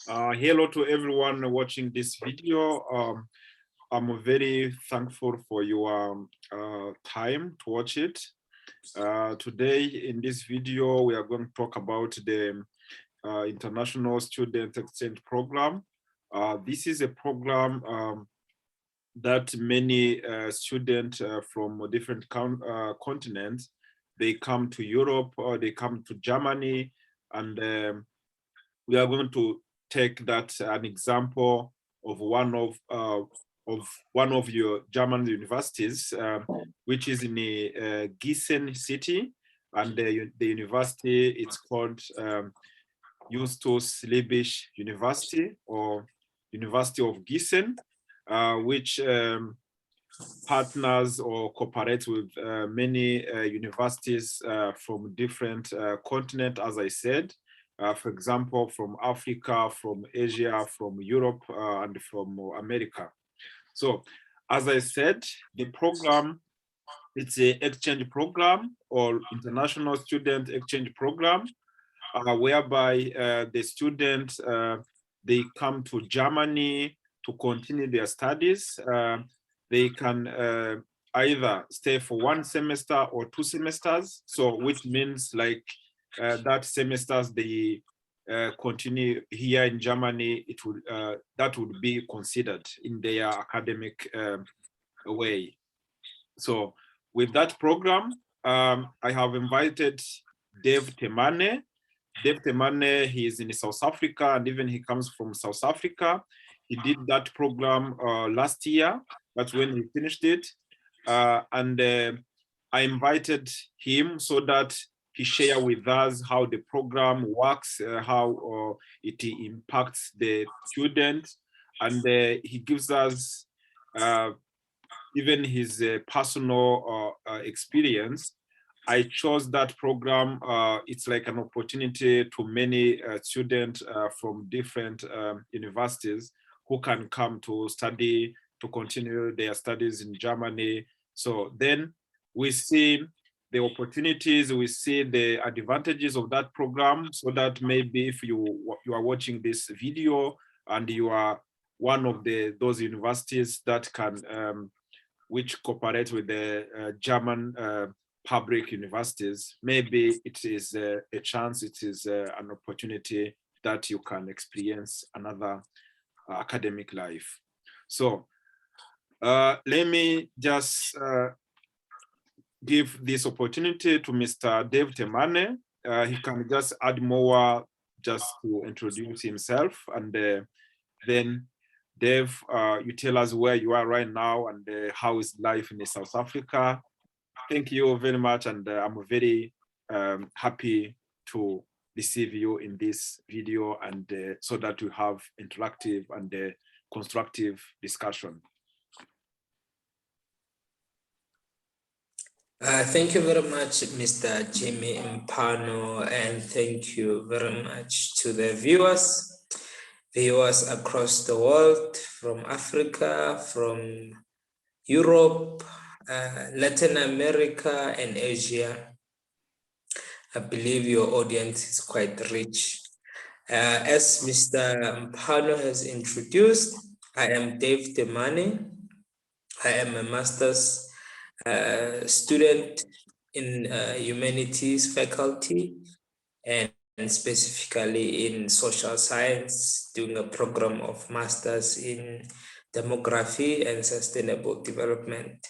Hello to everyone watching this video. I'm very thankful for your time to watch it. Today in this video, we are going to talk about the International Student Exchange Program. This is a program that many students from different continents, they come to Europe or they come to Germany, and we are going to take that an example of one of your German universities, which is in the Gießen city, and the university it's called Justus Liebig University or University of Gießen, which partners or cooperates with many universities from different continents, as I said. For example, from Africa, from Asia, from Europe, and from America. So, as I said, the program, it's an exchange program or international student exchange program, whereby the students, they come to Germany to continue their studies. They can either stay for 1 semester or 2 semesters. So, which means like that semesters they continue here in Germany, it would that would be considered in their academic way. So with that program, I have invited Dave Temane. Dave Temane, he is in South Africa, and even he comes from South Africa. He did that program last year. That's when he finished it. And I invited him so that he share with us how the program works, how it impacts the student, and he gives us even his personal experience. I chose that program. It's like an opportunity to many students from different universities who can come to study, to continue their studies in Germany. So then we see the opportunities, we see the advantages of that program, so that maybe if you are watching this video and you are one of those universities that can, which cooperate with the German public universities, maybe it is a chance, it is an opportunity that you can experience another academic life. So let me just give this opportunity to Mr. Dave Temane. He can just add more just to introduce himself, and then Dave, you tell us where you are right now and how is life in South Africa. Thank you very much, and I'm very happy to receive you in this video, and so that we have interactive and constructive discussion. Thank you very much, Mr. Jimmy Mpano, and thank you very much to the viewers across the world, from Africa, from Europe, Latin America, and Asia. I believe your audience is quite rich. As Mr. Mpano has introduced, I am Dave Temane. I am a master's student in humanities faculty, and specifically in social science, doing a program of masters in demography and sustainable development.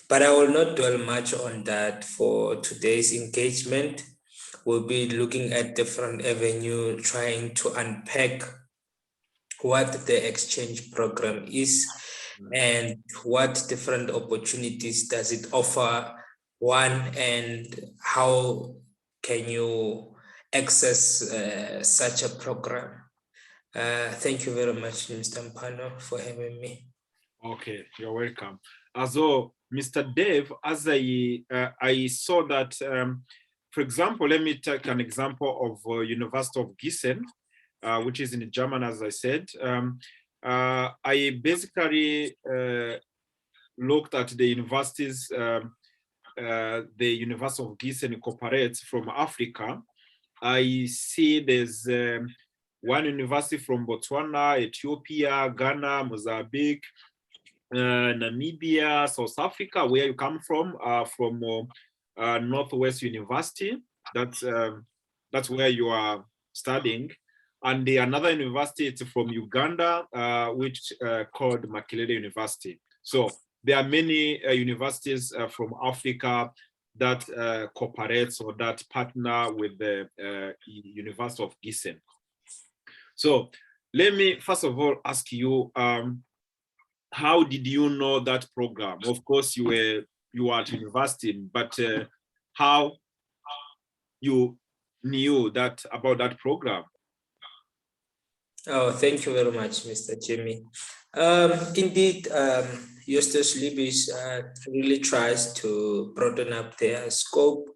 But I will not dwell much on that. For today's engagement, we'll be looking at different avenues, trying to unpack what the exchange program is and what different opportunities does it offer one, and how can you access such a program. Thank you very much, Mr. Mpano, for having me. Okay, you're welcome. Also, Mr. Dave, as I saw that, for example, let me take an example of University of Gießen, which is in German, as I said. I basically looked at the universities, the University of Gießen incorporates from Africa. I see there's one university from Botswana, Ethiopia, Ghana, Mozambique, Namibia, South Africa, where you come from Northwest University. That's where you are studying. And another university, it's from Uganda, which called Makerere University. So there are many universities from Africa that cooperates or that partner with the University of Gießen. So let me first of all ask you, how did you know that program? Of course, you were at university, but how you knew that about that program? Oh, thank you very much, Mr. Jimmy. Indeed, Justus Liebig really tries to broaden up their scope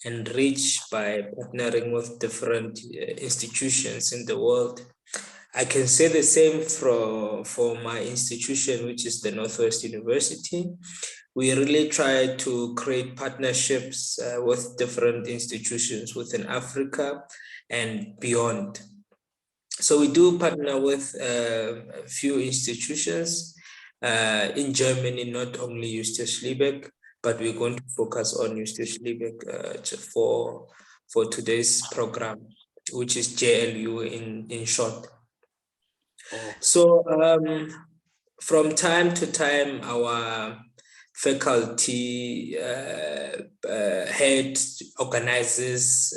and reach by partnering with different institutions in the world. I can say the same for my institution, which is the Northwest University. We really try to create partnerships with different institutions within Africa and beyond. So we do partner with a few institutions in Germany, not only Justus Liebig, but we're going to focus on Justus Liebig for today's program, which is JLU in short. Oh. So from time to time, our faculty head organizes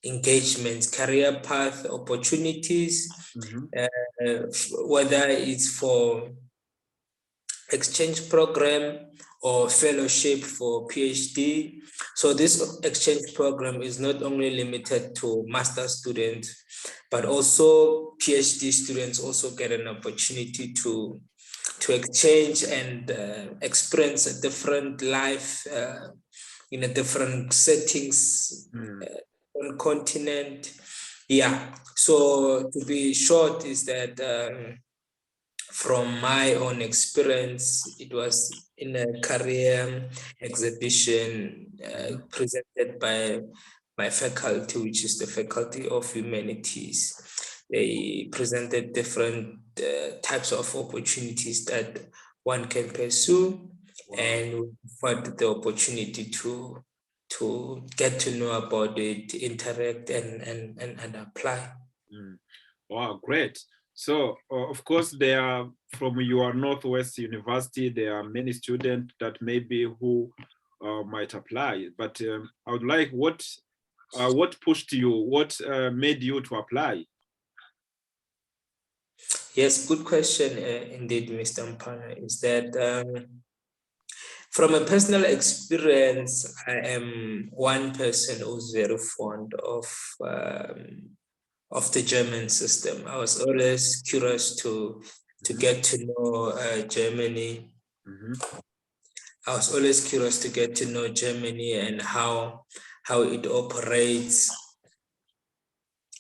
engagements, career path opportunities, whether it's for exchange program or fellowship for PhD. So this exchange program is not only limited to master students, but also PhD students also get an opportunity to exchange and experience a different life in a different settings, on continent. Yeah, so to be short is that from my own experience, it was in a career exhibition presented by my faculty, which is the Faculty of Humanities. They presented different types of opportunities that one can pursue, and we had the opportunity to get to know about it, interact, and apply. Wow, great. So, of course, there are, from your Northwest University, there are many students that maybe who might apply. But I would like, what pushed you? What made you to apply? Yes, good question indeed, Mr. Mpana, is that from a personal experience, I am one person who's very fond of the German system. I was always curious to get to know Germany. I was always curious to get to know Germany and how it operates.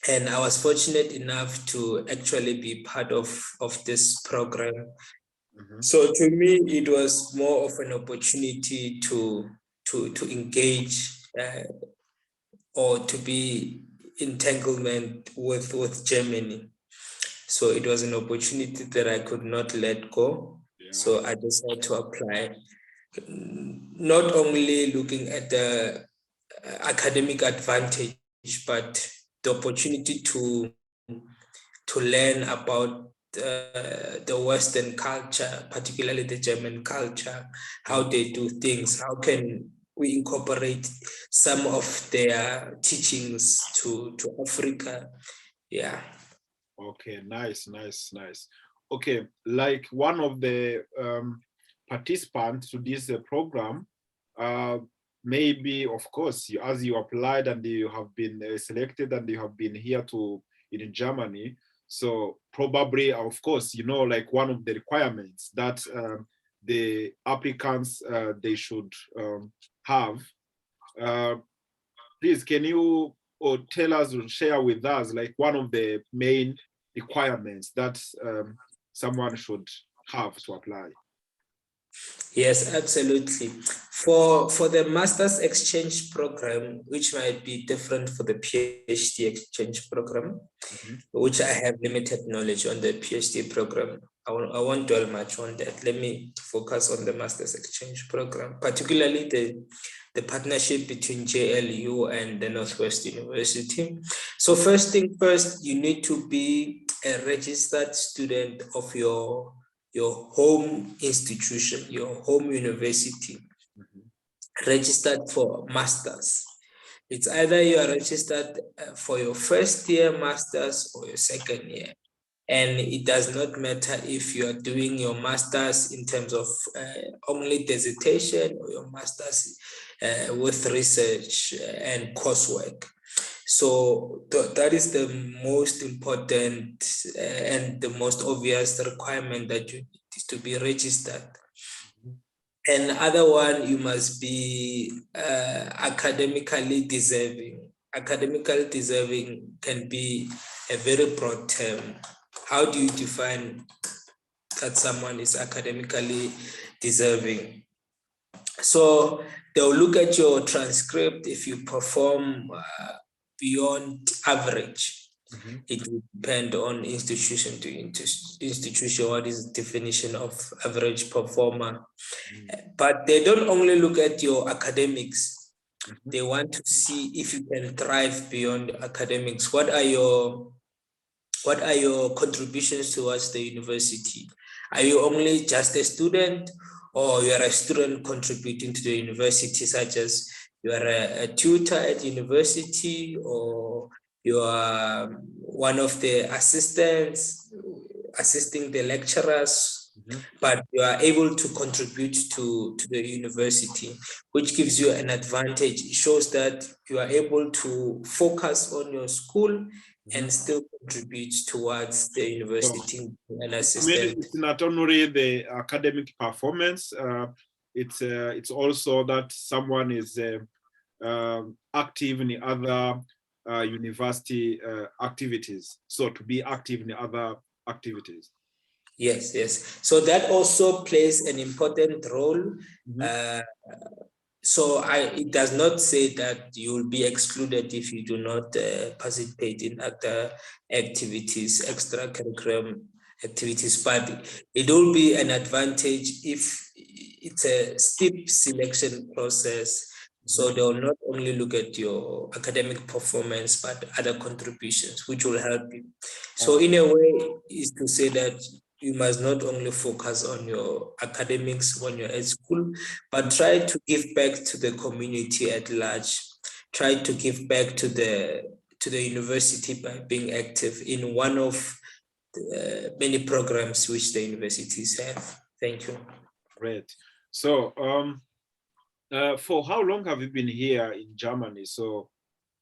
And I was fortunate enough to actually be part of this program. So to me, it was more of an opportunity to engage or to be entanglement with Germany. So it was an opportunity that I could not let go. Yeah. So I decided to apply, not only looking at the academic advantage, but the opportunity to learn about the Western culture, particularly the German culture, how they do things, how can we incorporate some of their teachings to Africa. Yeah. Okay, nice. Okay, like one of the participants to this program, maybe, of course, as you applied and you have been selected and you have been here in Germany, so probably, of course, like one of the requirements that the applicants, they should have. Please, can you tell us or share with us like one of the main requirements that someone should have to apply? Yes, absolutely. For the master's exchange program, which might be different for the PhD exchange program, which I have limited knowledge on the PhD program. I won't dwell much on that. Let me focus on the master's exchange program, particularly the partnership between JLU and the Northwest University. So first thing first, you need to be a registered student of your home institution, your home university, registered for masters. It's either you are registered for your first year masters or your second year. And it does not matter if you are doing your master's in terms of only dissertation or your master's with research and coursework. So that is the most important and the most obvious requirement that you need is to be registered. And other one, you must be academically deserving. Academically deserving can be a very broad term. How do you define that someone is academically deserving? So they'll look at your transcript. If you perform beyond average, it will depend on institution to institution what is the definition of average performer. But they don't only look at your academics. They want to see if you can thrive beyond academics. What are your contributions towards the university? Are you only just a student, or you are a student contributing to the university, such as you are a tutor at university, or you are one of the assistants assisting the lecturers, but you are able to contribute to the university, which gives you an advantage. It shows that you are able to focus on your school and still contribute towards the university and assistant. I mean, it's not only the academic performance, it's also that someone is active in other university activities. So to be active in other activities. Yes, yes. So that also plays an important role. So it does not say that you will be excluded if you do not participate in other activities, extracurricular activities, but it will be an advantage if it's a steep selection process. So they will not only look at your academic performance, but other contributions, which will help you. So in a way, is to say that you must not only focus on your academics when you're at school, but try to give back to the community at large. Try to give back to the university by being active in one of the many programs which the universities have. Thank you. Great. So for how long have you been here in Germany? So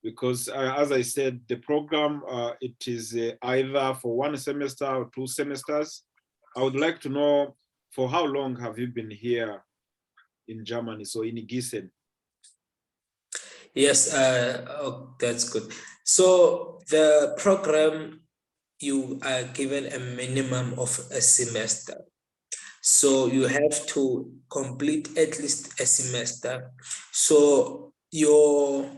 because as I said, the program, it is either for 1 semester or 2 semesters. I would like to know, for how long have you been here in Germany, so in Gießen? Yes, that's good. So the program, you are given a minimum of a semester. So you have to complete at least a semester. So your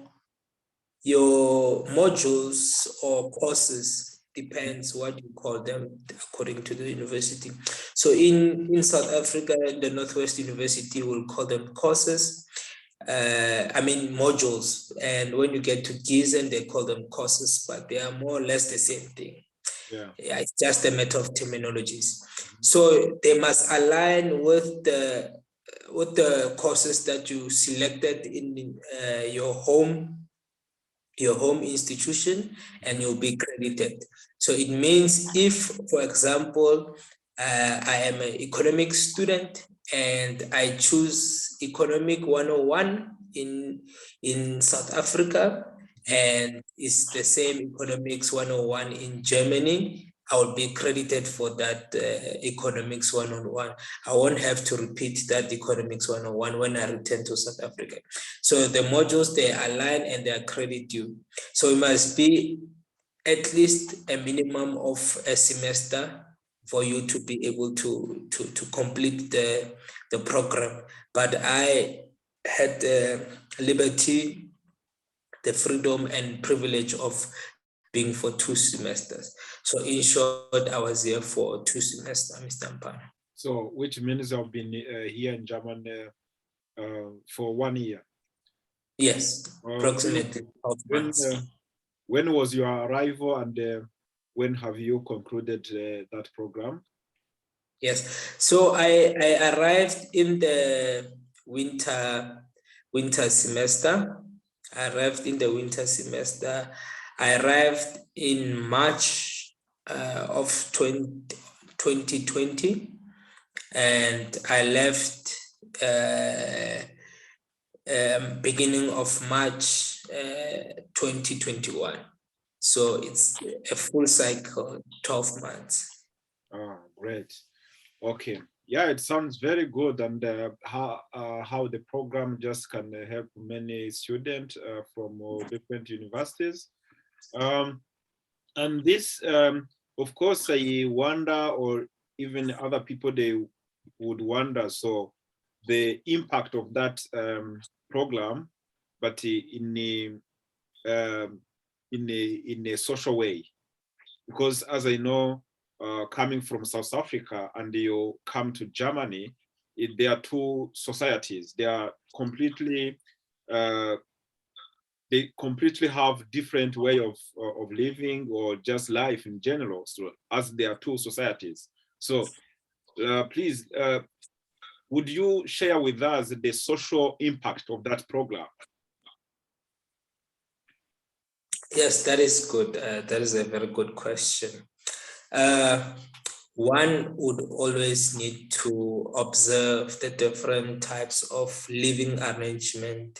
modules or courses depends what you call them according to the university. So in South Africa, the Northwest University will call them courses. I mean modules. And when you get to Gießen, they call them courses, but they are more or less the same thing. Yeah, it's just a matter of terminologies. So they must align with the courses that you selected in your home institution, and you'll be credited. So it means if, for example, I am an economics student and I choose Economic 101 in South Africa, and it's the same Economics 101 in Germany, I will be credited for that Economics 101. I won't have to repeat that Economics 101 when I return to South Africa. So the modules, they align and they accredit you. So it must be at least a minimum of a semester for you to be able to complete the program. But I had the liberty, the freedom and privilege of being for 2 semesters. So in short, I was here for 2 semesters, Mr. Mpano. So which means I've been here in Germany for 1 year. Yes, approximately 12 months. When was your arrival, and when have you concluded that program? Yes, so I arrived in the winter semester. I arrived in the winter semester. I arrived in March of 2020, and I left beginning of March 2021. So it's a full cycle, 12 months. Oh, great. Okay. Yeah, it sounds very good, and how the program just can help many students from different universities. And this, of course, I wonder, or even other people, they would wonder, so the impact of that program, but in a social way, because as I know, coming from South Africa and you come to Germany, there are 2 societies. They are completely, they completely have different way of living, or just life in general. So as there are 2 societies. So please, would you share with us the social impact of that program? Yes, that is good. That is a very good question. One would always need to observe the different types of living arrangement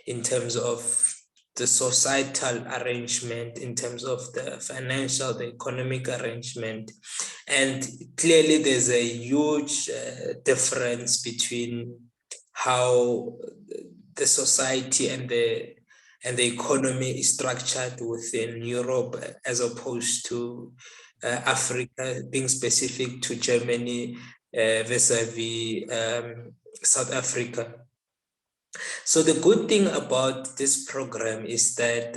in terms of the societal arrangement, in terms of the financial, the economic arrangement. And clearly there's a huge difference between how the society and the economy is structured within Europe as opposed to Africa, being specific to Germany vis-a-vis South Africa. So the good thing about this program is that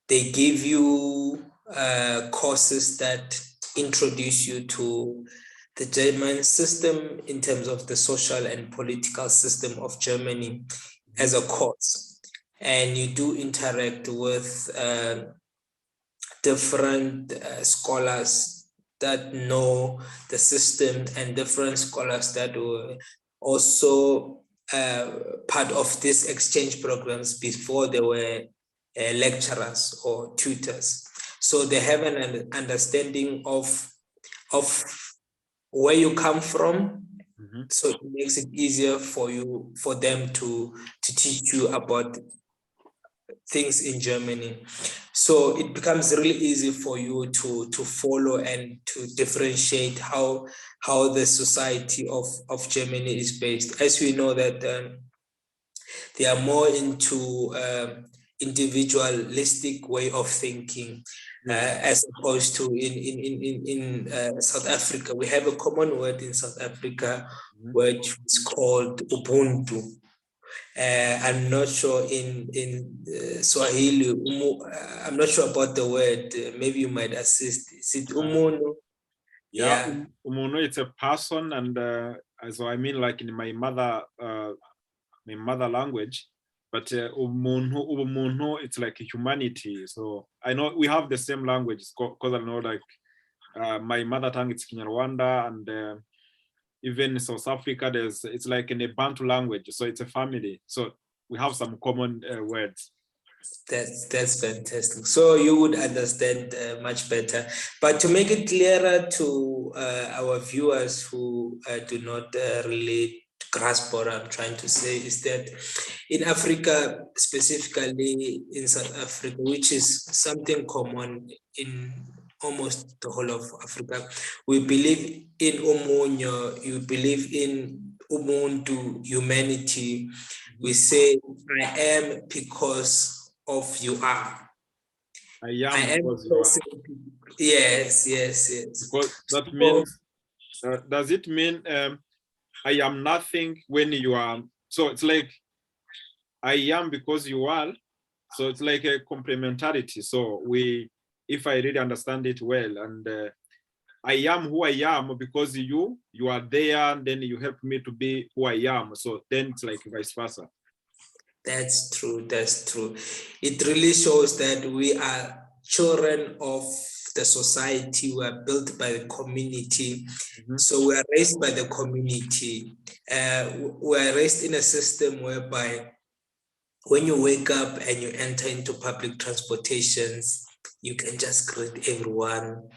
they give you courses that introduce you to the German system in terms of the social and political system of Germany as a course. And you do interact with different scholars that know the system, and different scholars that were also part of these exchange programs before they were lecturers or tutors. So they have an understanding of where you come from. Mm-hmm. So it makes it easier for them to teach you about things in Germany. So it becomes really easy for you to follow and to differentiate how the society of Germany is based. As we know that they are more into individualistic way of thinking, as opposed to in South Africa. We have a common word in South Africa, which is called Ubuntu. I'm not sure in Swahili. I'm not sure about the word. Maybe you might assist. Is it umuntu? Yeah, umuntu, it's a person, and so I mean, like in my mother language, but umuntu, it's like humanity. So I know we have the same language, because I know, like my mother tongue, it's Kinyarwanda, and even in South Africa, it's like in a Bantu language, so it's a family. So we have some common words. That's fantastic. So you would understand much better. But to make it clearer to our viewers who do not really grasp what I'm trying to say, is that in Africa, specifically in South Africa, which is something common in almost the whole of Africa, we believe in umunyo, you believe in ubuntu, humanity. We say, I am because of you are. I am I am because you are. person. Yes, yes, yes. Because that So, means, does it mean I am nothing when you are? So it's like I am because you are. So it's like a complementarity. So if I really understand it well, and I am who I am because you are there, and then you help me to be who I am. So then it's like vice versa. that's true. That's true. It really shows that we are children of the society. We are built by the community. Mm-hmm. So we are raised by the community. We are raised in a system whereby when you wake up and you enter into public transportations, you can just greet everyone.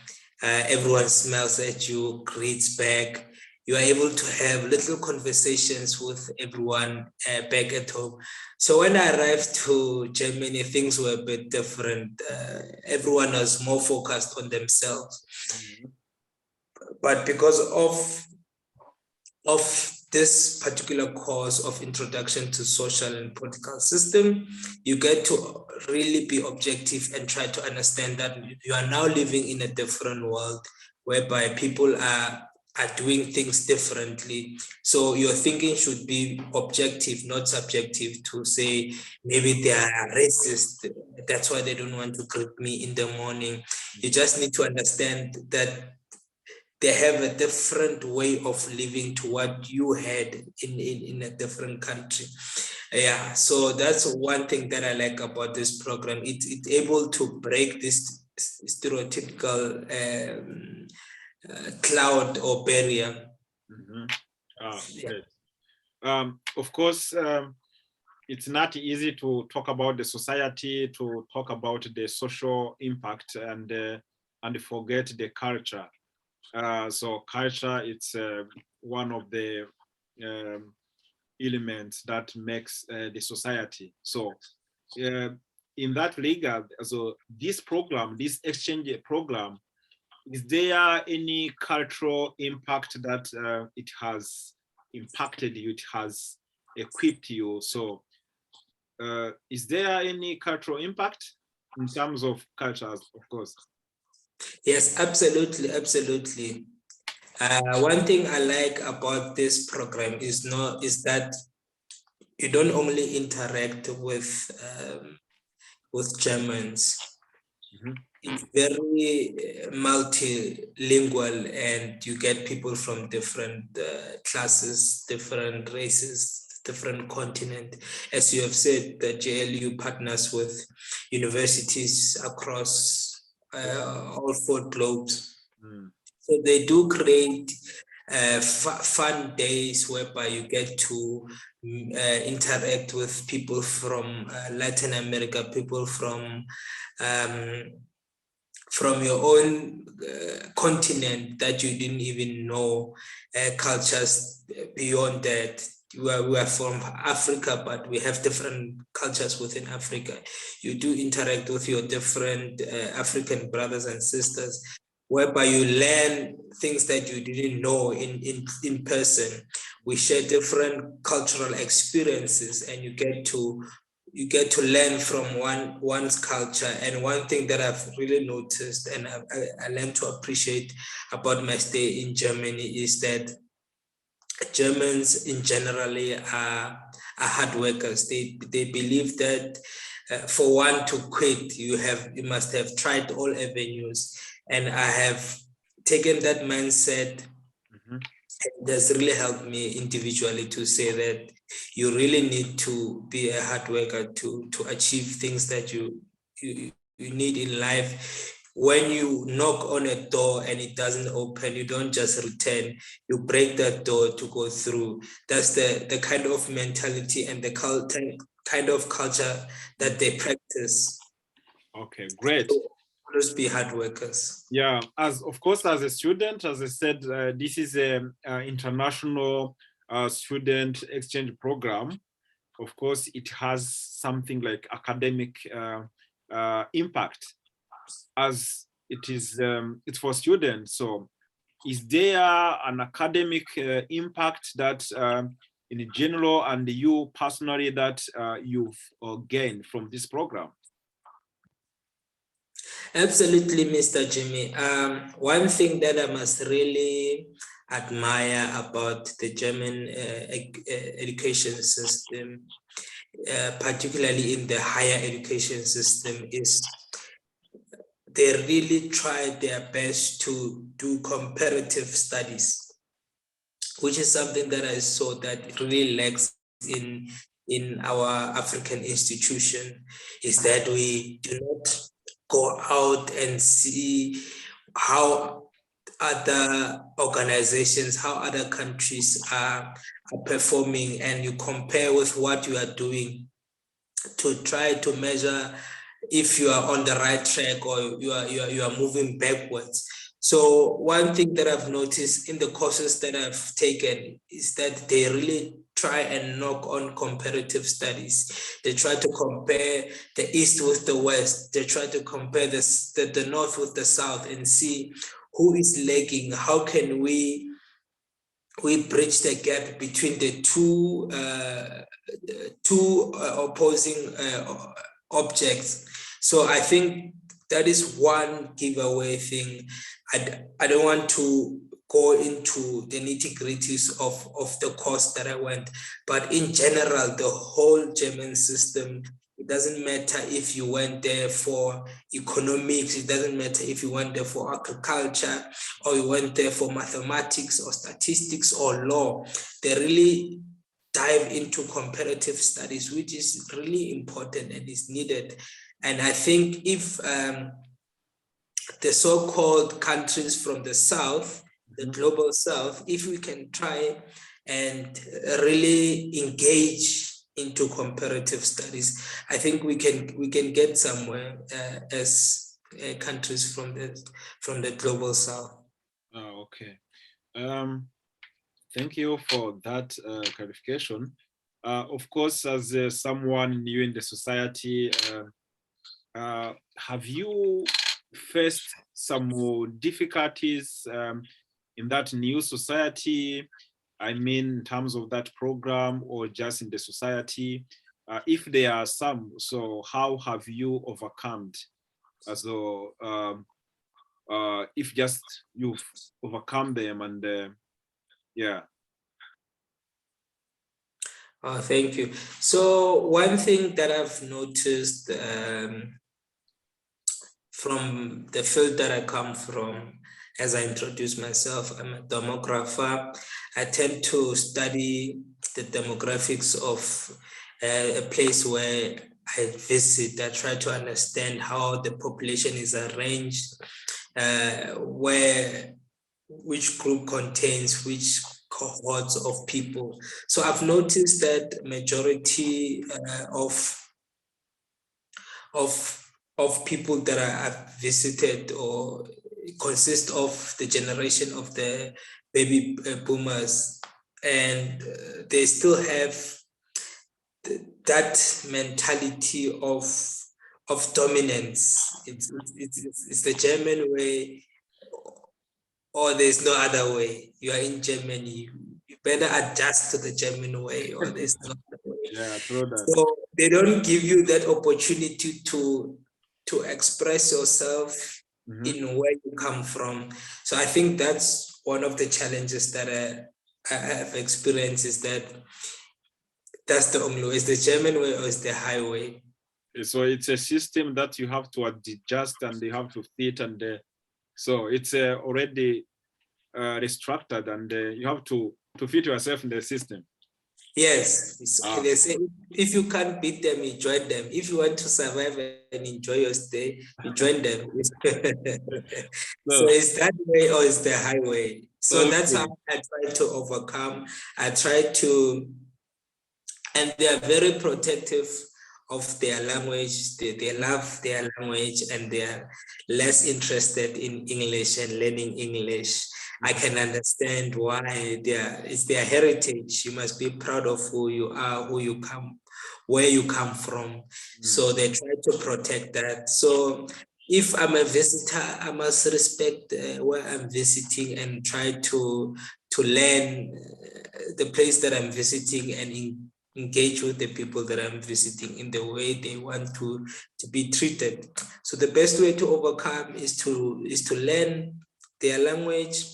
Everyone smiles at you, greets back. You are able to have little conversations with everyone back at home. So when I arrived to Germany, things were a bit different. Everyone was more focused on themselves. Mm-hmm. But because of this particular course of introduction to social and political system, you get to really be objective and try to understand that you are now living in a different world whereby people are doing things differently. So your thinking should be objective, not subjective, to say maybe they are racist, that's why they don't want to greet me in the morning. You just need to understand that they have a different way of living to what you had in a different country. Yeah, so that's one thing that I like about this program. It's able to break this stereotypical cloud or barrier. Mm-hmm. Yeah. Great. Of course, it's not easy to talk about the society, to talk about the social impact, and forget the culture. So culture, it's one of the um, elements that makes the society. So in that regard, so this program, this exchange program, is there any cultural impact that it has impacted you, it has equipped you? So is there any cultural impact in terms of cultures, of course? Yes, absolutely, absolutely. One thing I like about this program is that you don't only interact with Germans. Mm-hmm. It's very multilingual, and you get people from different classes, different races, different continent. As you have said, the JLU partners with universities across all four globes. Mm. So they do create fun days whereby you get to interact with people from Latin America, people um, from your own continent that you didn't even know, cultures beyond that. We are from Africa, but we have different cultures within Africa. You do interact with your different African brothers and sisters, whereby you learn things that you didn't know in person. We share different cultural experiences, and you get to learn from one's culture. And one thing that I've really noticed and I learned to appreciate about my stay in Germany is that Germans in generally are hard workers. They believe that for one to quit, you must have tried all avenues. And I have taken that mindset. Mm-hmm. It has really helped me individually to say that you really need to be a hard worker to achieve things that you need in life. When you knock on a door and it doesn't open, you don't just return, you break that door to go through. That's the kind of mentality and the kind of culture that they practice. Okay, great. So always be hard workers. Yeah, as of course, as a student, as I said, this is an international student exchange program. Of course, it has something like academic impact, as it's for students. So is there an academic impact that in general, and you personally, that you've gained from this program? Absolutely, Mr. Jimmy. One thing that I must really admire about the German education system, particularly in the higher education system, is they really try their best to do comparative studies, which is something that I saw that really lacks in our African institution, is that we do not go out and see how other organizations, how other countries are performing, and you compare with what you are doing to try to measure if you are on the right track or you are moving backwards. So one thing that I've noticed in the courses that I've taken is that they really try and knock on comparative studies. They try to compare the East with the West. They try to compare the North with the South and see who is lagging. How can we bridge the gap between the two opposing objects? So I think that is one giveaway thing. I don't want to go into the nitty-gritties of the course that I went, but in general, the whole German system, it doesn't matter if you went there for economics, it doesn't matter if you went there for agriculture, or you went there for mathematics or statistics or law. They really dive into comparative studies, which is really important and is needed. And I think if the so-called countries from the South, the global South, if we can try and really engage into comparative studies, I think we can get somewhere as countries from the global South. Oh, okay. Thank you for that clarification. Of course, as someone new in the society, have you faced some more difficulties in that new society? I mean, in terms of that program or just in the society? If there are some, so how have you overcome? So if just you've overcome them and yeah. Oh, thank you. So one thing that I've noticed from the field that I come from, as I introduce myself, I'm a demographer. I tend to study the demographics of a place where I visit. I try to understand how the population is arranged, which group contains which cohorts of people. So I've noticed that majority of people that I've visited or consist of the generation of the baby boomers, and they still have that mentality of dominance. It's the German way, or there's no other way. You are in Germany, you better adjust to the German way, or there's no other way. Yeah, true that. So they don't give you that opportunity to express yourself in where you come from. So I think that's one of the challenges that I have experienced, is that's the only way. Is the German way or is the highway? So it's a system that you have to adjust and you have to fit, and so it's already restructured, and you have to fit yourself in the system. Yes, they say if you can't beat them, you join them. If you want to survive and enjoy your stay, you join them. So is that way or is the highway? So that's how I try to overcome. I try to, and they are very protective of their language. They love their language, and they are less interested in English and learning English. I can understand why. It's their heritage. You must be proud of who you are, who you come, where you come from. So they try to protect that. So if I'm a visitor, I must respect where I'm visiting and try to learn the place that I'm visiting and engage with the people that I'm visiting in the way they want to be treated. So the best way to overcome is to learn their language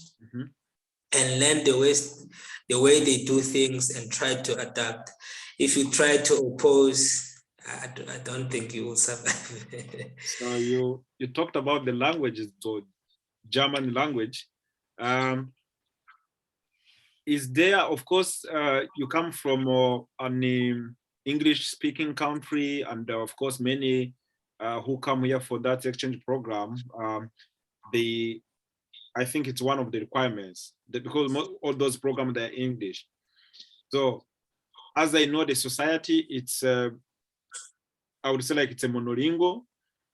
and learn the way they do things and try to adapt. If you try to oppose, I don't think you will survive. So you talked about the languages, so German language. Is there, of course, you come from an English-speaking country, and of course, many who come here for that exchange program, I think it's one of the requirements that because all those programs are English. So, as I know, the society, it's I would say like it's a monolingual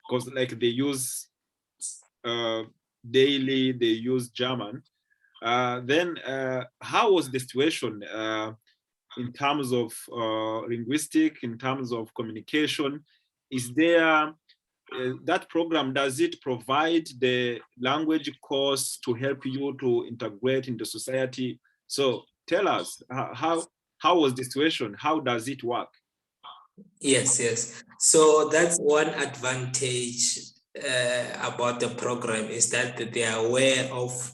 because like they use daily, they use German. Then how was the situation in terms of linguistic, in terms of communication? Is there that program, does it provide the language course to help you to integrate into society? So tell us, how was the situation? How does it work? Yes. So that's one advantage about the program is that they are aware of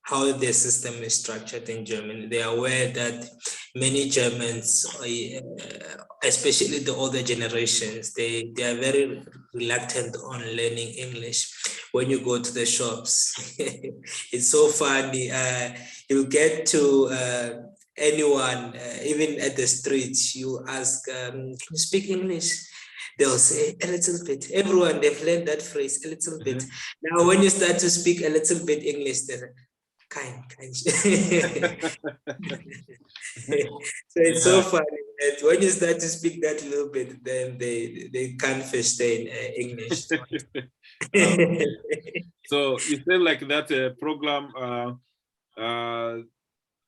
how the system is structured in Germany. They are aware that many Germans, especially the older generations, they are very reluctant on learning English. When you go to the shops, it's so funny. You get to anyone, even at the streets, you ask, can you speak English? They'll say a little bit. Everyone, they've learned that phrase, a little bit. Now, when you start to speak a little bit English, they're kind. So it's so funny that when you start to speak that little bit, then they can't sustain English. So you said like that program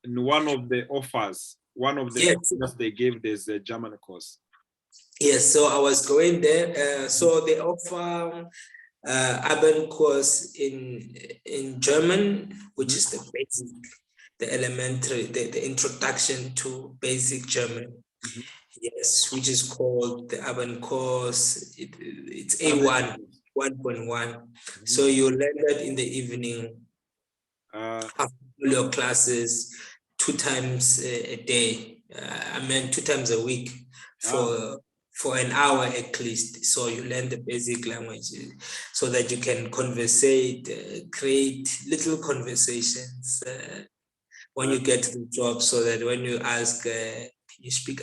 in one of the offers, one of the yes. They gave this German course. Yes, so I was going there. So they offer urban course in German, which is the basic, the elementary, the introduction to basic German. Yes, which is called the urban course. It's A1, 1.1. So you learn that in the evening after your classes 2 times a day. 2 times a week for an hour at least. So you learn the basic language so that you can conversate, create little conversations when you get to the job, so that when you ask, you speak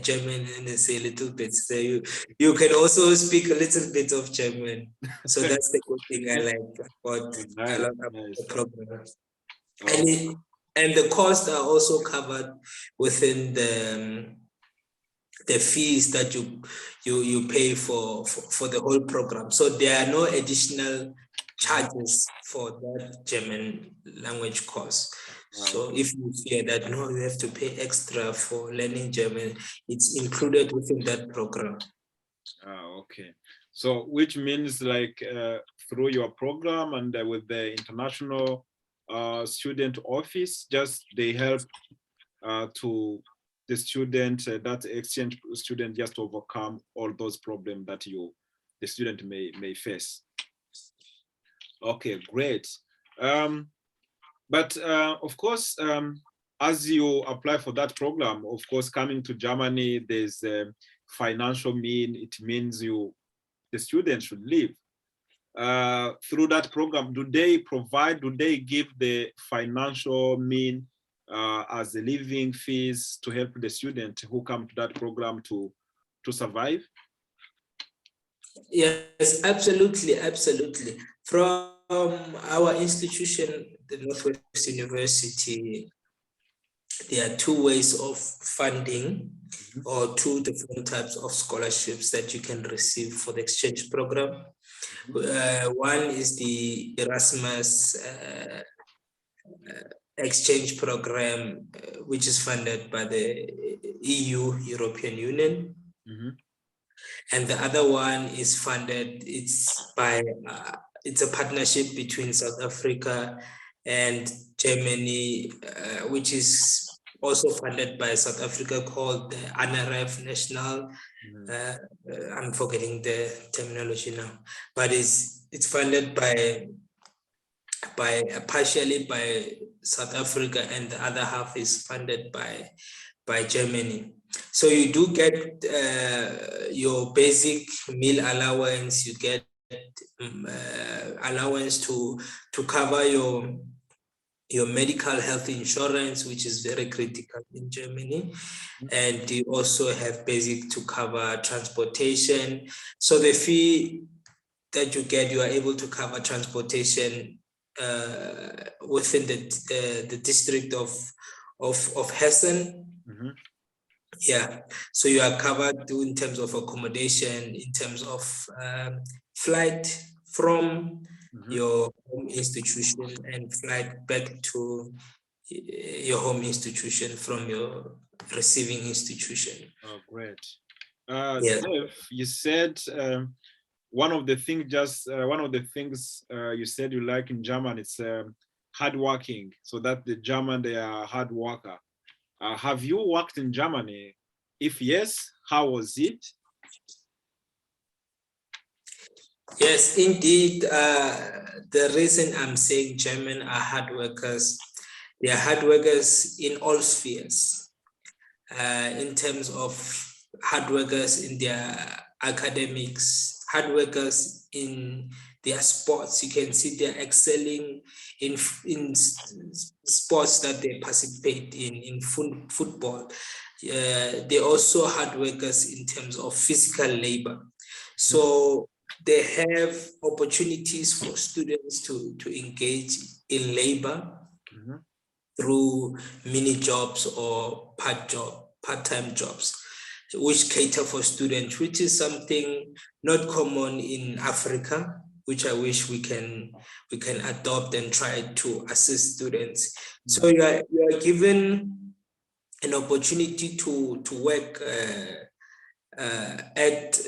German, and they say a little bit. So you can also speak a little bit of German. So that's the good thing I like about the program. And the costs are also covered within the fees that you pay for the whole program. So there are no additional charges for that German language course. So if you fear that no, you have to pay extra for learning German, it's included within that program. Okay. So which means like through your program and with the international student office, just they help to the student, that exchange student, just to overcome all those problems that the student may face. Okay, great. But of course, as you apply for that program, of course, coming to Germany, there's a financial mean. It means the student should live. Through that program, do they give the financial mean as the living fees to help the student who come to that program to survive? Yes, absolutely. From our institution, the Northwest University, there are 2 ways of funding or 2 different types of scholarships that you can receive for the exchange program. One is the Erasmus exchange program, which is funded by the EU, European Union. And the other one is funded, it's a partnership between South Africa and Germany, which is also funded by South Africa, called the NRF National. I'm forgetting the terminology now, but it's funded by partially by South Africa, and the other half is funded by Germany. So you do get your basic meal allowance, you get allowance to cover your medical health insurance, which is very critical in Germany. And you also have basic to cover transportation. So the fee that you get, you are able to cover transportation within the district of Hessen. Yeah, so you are covered in terms of accommodation, in terms of flight from your home institution and flight back to your home institution from your receiving institution. Oh, great. Yeah. Dave, you said one of the things you said you like in German, it's hard working. So that the German, they are hard worker. Have you worked in Germany? If yes, how was it? Yes, indeed. The reason I'm saying German are hard workers, they are hard workers in all spheres. In terms of hard workers in their academics, hard workers in their sports. You can see they're excelling in sports that they participate in football. They're also hard workers in terms of physical labor. So they have opportunities for students to engage in labor through mini jobs or part-time jobs, which cater for students, which is something not common in Africa, which I wish we can adopt and try to assist students. So you are given an opportunity to work at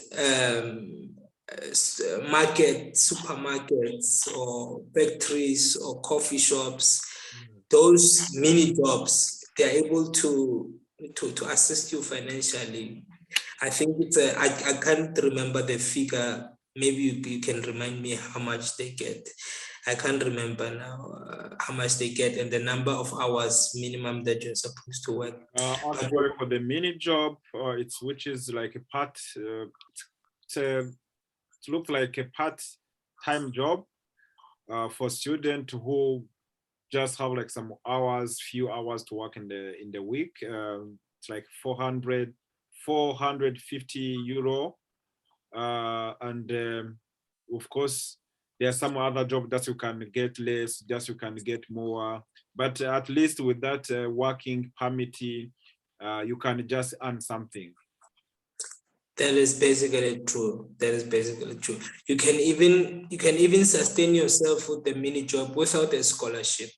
supermarkets or factories or coffee shops. Those mini jobs, they're able to assist you financially. I think it's I can't remember the figure. Maybe you can remind me how much they get. I can't remember now how much they get and the number of hours minimum that you're supposed to work. Actually, for the mini job, which is like a part. It looks like a part-time job for students who just have like some hours, few hours to work in the week. It's like 450 euro, and of course there are some other jobs that you can get less, just you can get more, but at least with that working permit, you can just earn something. That is basically true. That is basically true. You can even sustain yourself with the mini job without a scholarship.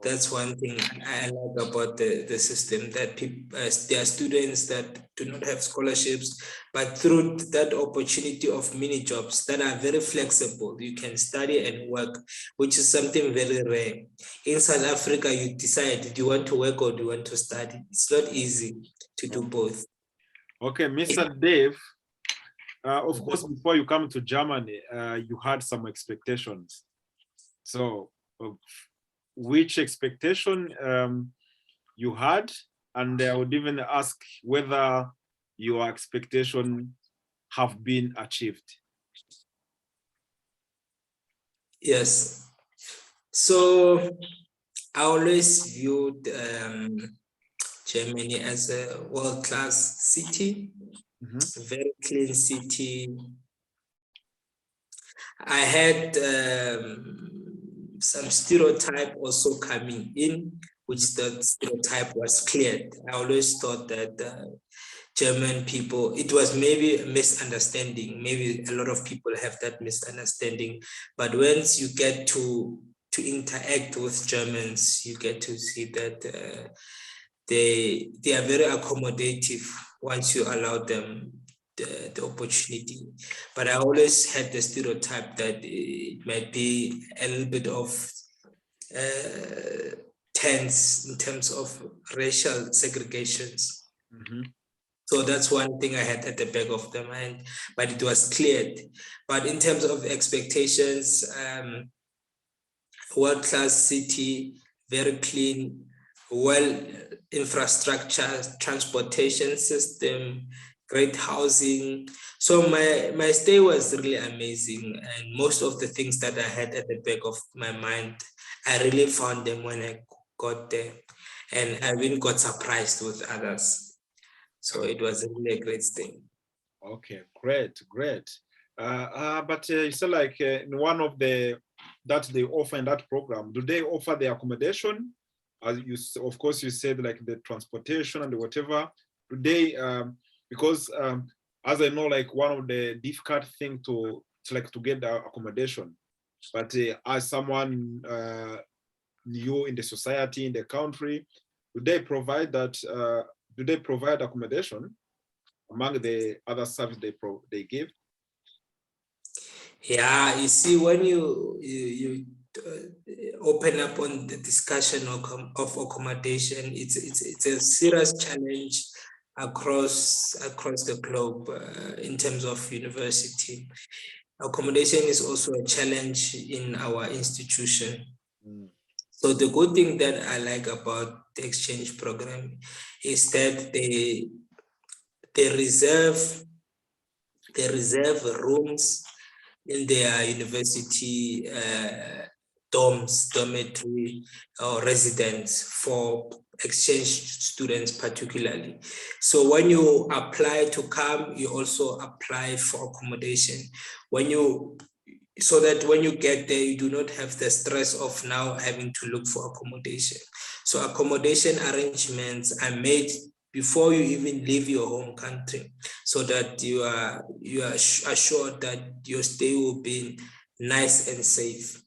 That's one thing I like about the system, that there are students that do not have scholarships, but through that opportunity of mini jobs that are very flexible, you can study and work, which is something very rare. In South Africa, you decide, do you want to work or do you want to study? It's not easy to do both. Okay, Mr. Dave, of course, before you come to Germany, you had some expectations. So which expectation you had? And I would even ask whether your expectation have been achieved. Yes. So I always viewed Germany as a world-class city, very clean city. I had some stereotype also coming in, which that stereotype was cleared. I always thought that German people, it was maybe a misunderstanding. Maybe a lot of people have that misunderstanding. But once you get to interact with Germans, you get to see that they are very accommodative once you allow them the opportunity. But I always had the stereotype that it might be a little bit of tense in terms of racial segregations. Mm-hmm. So that's one thing I had at the back of the mind, but it was cleared. But in terms of expectations, world-class city, very clean, well infrastructure, transportation system, great housing. So my stay was really amazing, and most of the things that I had at the back of my mind, I really found them when I got there, and I even got surprised with others. So it was really a great thing. Okay, great. But you said like in one of the that they offer in that program, do they offer the accommodation? Of course, you said like the transportation and whatever. Do they? Because as I know, like one of the difficult thing to get the accommodation. But as someone new in the society in the country, do they provide that? Do they provide accommodation among the other services they give? Yeah, you see, when you open up on the discussion of accommodation, it's a serious challenge across the globe in terms of university. Accommodation is also a challenge in our institution. Mm. So the good thing that I like about the exchange program is that they reserve rooms in their university dormitory or residence for exchange students particularly. So when you apply to come, you also apply for accommodation. So that when you get there, you do not have the stress of now having to look for accommodation. So accommodation arrangements are made before you even leave your home country, so that you are assured that your stay will be nice and safe.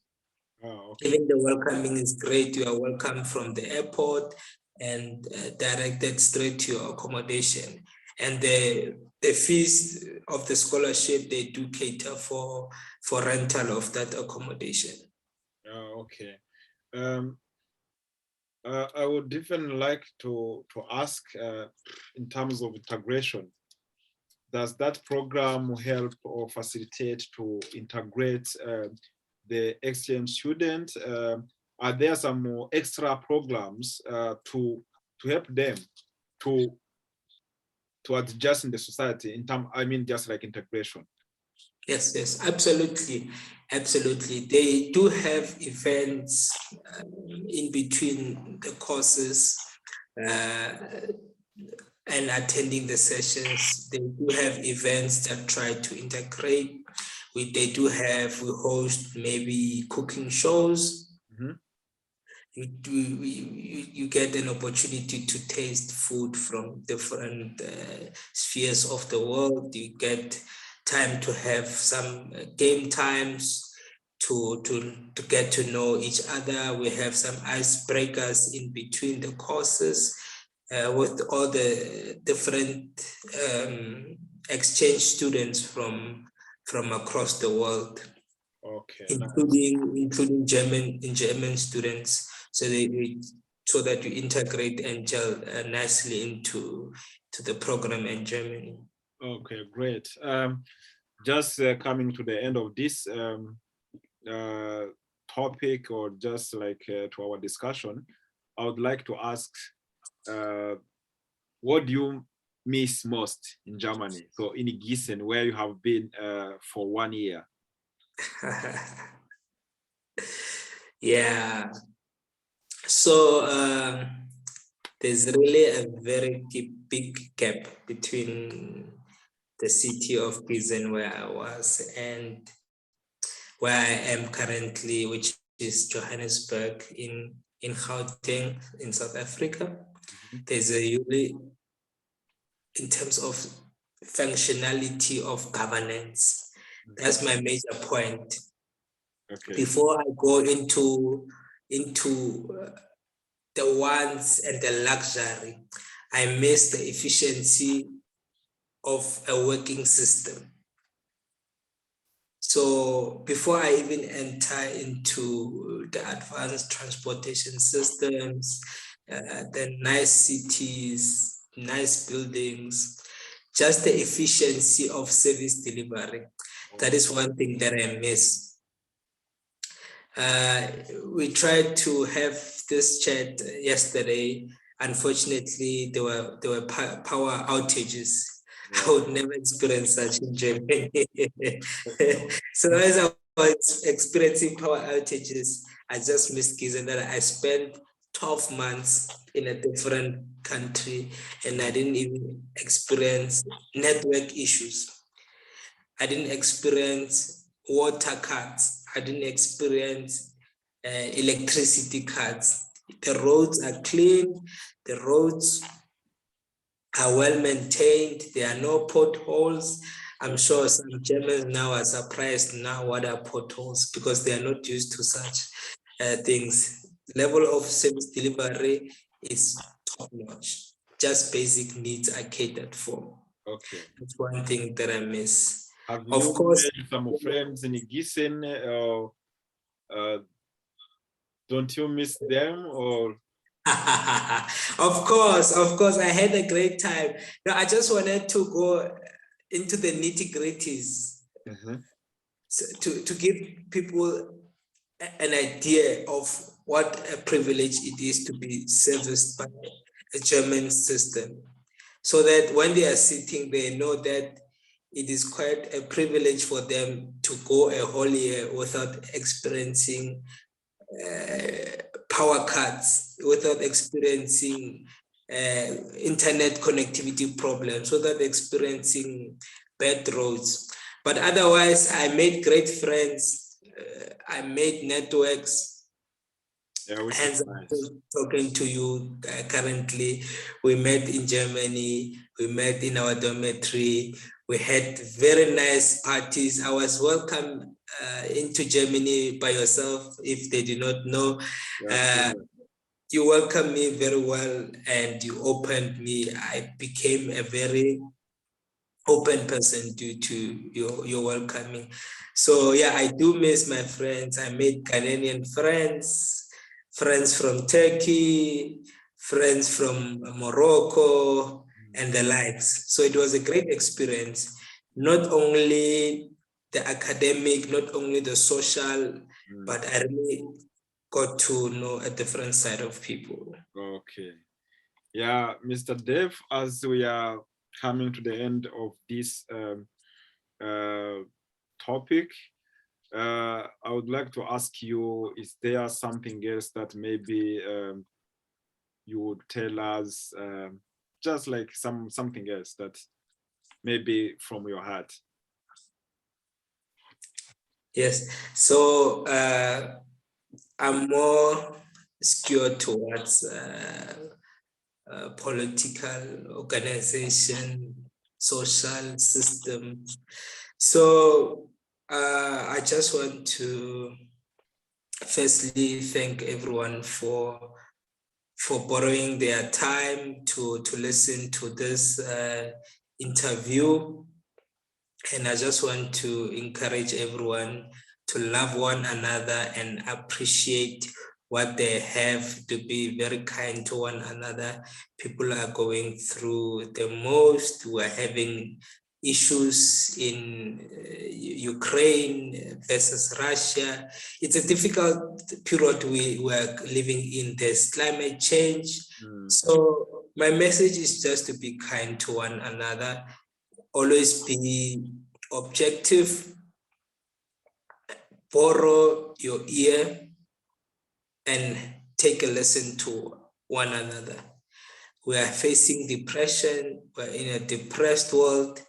Oh, okay. Even the welcoming is great. You are welcome from the airport and directed straight to your accommodation. And the fees of the scholarship, they do cater for rental of that accommodation. Oh, okay. I would even like to ask in terms of integration. Does that program help or facilitate to integrate the exchange student? Are there some more extra programs to help them to adjust in the society in term? I mean, just like integration. Yes, absolutely. They do have events in between the courses and attending the sessions. They do have events that try to integrate. We host maybe cooking shows. Mm-hmm. You get an opportunity to taste food from different spheres of the world. You get time to have some game times to get to know each other. We have some icebreakers in between the courses with all the different exchange students from across the world. Okay, including German students, so that you integrate and gel nicely into the program in Germany. Okay, great. Just coming to the end of this topic, or just like to our discussion, I would like to ask, what do you miss most in Germany? So in Gießen, where you have been for 1 year. Yeah. So there's really a very big gap between the city of Gießen, where I was, and where I am currently, which is Johannesburg in Gauteng in South Africa. Mm-hmm. There's a really, in terms of functionality of governance, that's my major point. Okay. Before I go into the wants and the luxury, I miss the efficiency of a working system. So before I even enter into the advanced transportation systems, the nice cities, nice buildings, just the efficiency of service delivery. That is one thing that I miss. We tried to have this chat yesterday. Unfortunately, there were power outages. I would never experience such in Germany. So as I was experiencing power outages, I just missed Gießen that I spent 12 months in a different country and I didn't even experience network issues. I didn't experience water cuts. I didn't experience electricity cuts. The roads are clean. The roads are well maintained. There are no potholes. I'm sure some Germans now are surprised now what are potholes because they are not used to such things. Level of service delivery is top notch. Just basic needs are catered for. Okay. That's one thing that I miss. Have Of you course, made some friends in Gießen? Don't you miss them? Or of course, I had a great time. No, I just wanted to go into the nitty-gritties so to give people an idea of what a privilege it is to be serviced by a German system, so that when they are sitting, they know that it is quite a privilege for them to go a whole year without experiencing power cuts, without experiencing internet connectivity problems, without experiencing bad roads. But otherwise, I made great friends. I made networks. yeah, which Hence, is nice. I'm talking to you currently. We met in Germany. We met in our dormitory. We had very nice parties. I was welcome into Germany by yourself. If they do not know, you welcomed me very well and you opened me. I became a very open person due to your welcoming. So yeah, I do miss my friends. I made Ghanaian friends, friends from Turkey, friends from Morocco, and the likes. So it was a great experience. Not only the academic, not only the social, but I really got to know a different side of people. Okay. Yeah, Mr. Dev, as we are coming to the end of this topic, I would like to ask you, is there something else that maybe you would tell us, just like something else that maybe from your heart? Yes, so I'm more skewed towards political organization, social system. So I just want to firstly thank everyone for borrowing their time to listen to this interview. And I just want to encourage everyone to love one another and appreciate what they have, to be very kind to one another. People are going through the most. We're having issues in Ukraine versus Russia. It's a difficult period we are living in. There's climate change. So my message is just to be kind to one another. Always be objective, borrow your ear, and take a listen to one another. We are facing depression. We're in a depressed world.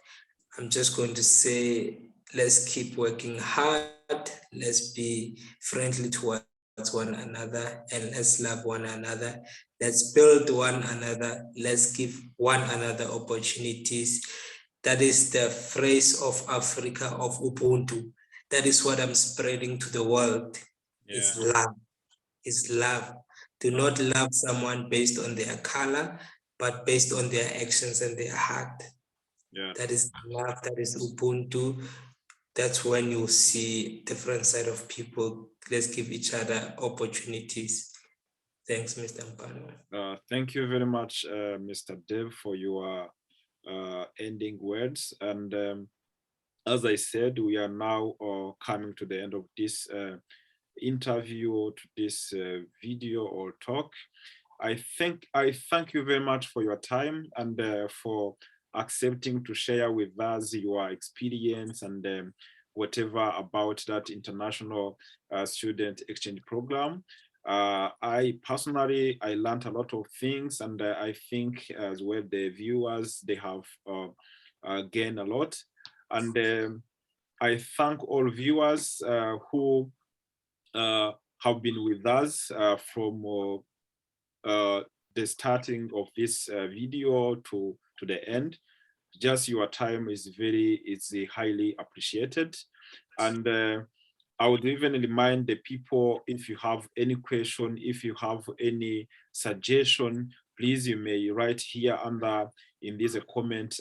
I'm just going to say, let's keep working hard. Let's be friendly towards one another, and let's love one another. Let's build one another. Let's give one another opportunities. That is the phrase of Africa, of Ubuntu. That is what I'm spreading to the world. Yeah. It's love. It's love. Do not love someone based on their color, but based on their actions and their heart. Yeah. That is love. That is Ubuntu. that's when you'll see different side of people. Let's give each other opportunities. Thanks, Mr. Mpano. Thank you very much, Mr. Dev, for your ending words. And as I said, we are now coming to the end of this interview, to this video or talk. I thank you very much for your time and for accepting to share with us your experience and whatever about that international student exchange program. I personally, I learned a lot of things, and I think as well the viewers, they have gained a lot. And I thank all viewers who have been with us from the starting of this video to the end. Just your time is highly appreciated. And I would even remind the people, if you have any question, if you have any suggestion, please, you may write here under in this comment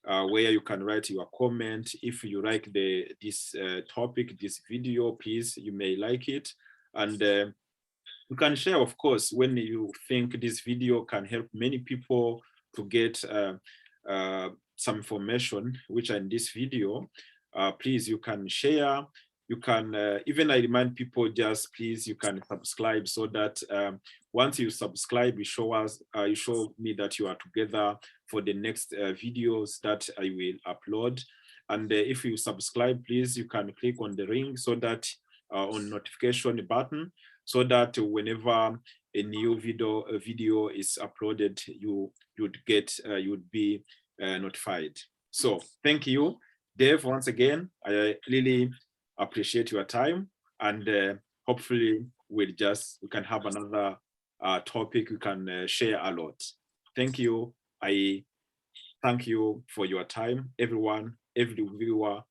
where you can write your comment. If you like this topic, this video, please, you may like it. And you can share, of course, when you think this video can help many people to get some information, which are in this video. Please, you can share. You can, even I remind people, just please, you can subscribe so that once you subscribe, you show me that you are together for the next videos that I will upload. And if you subscribe, please, you can click on the ring so that on notification button, so that whenever a new video is uploaded, you'd be notified. So thank you, Dave, once again. I really appreciate your time, and hopefully we can have another topic we can share a lot. Thank you. I thank you for your time, everyone, every viewer,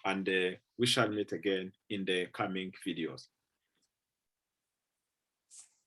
and we shall meet again in the coming videos.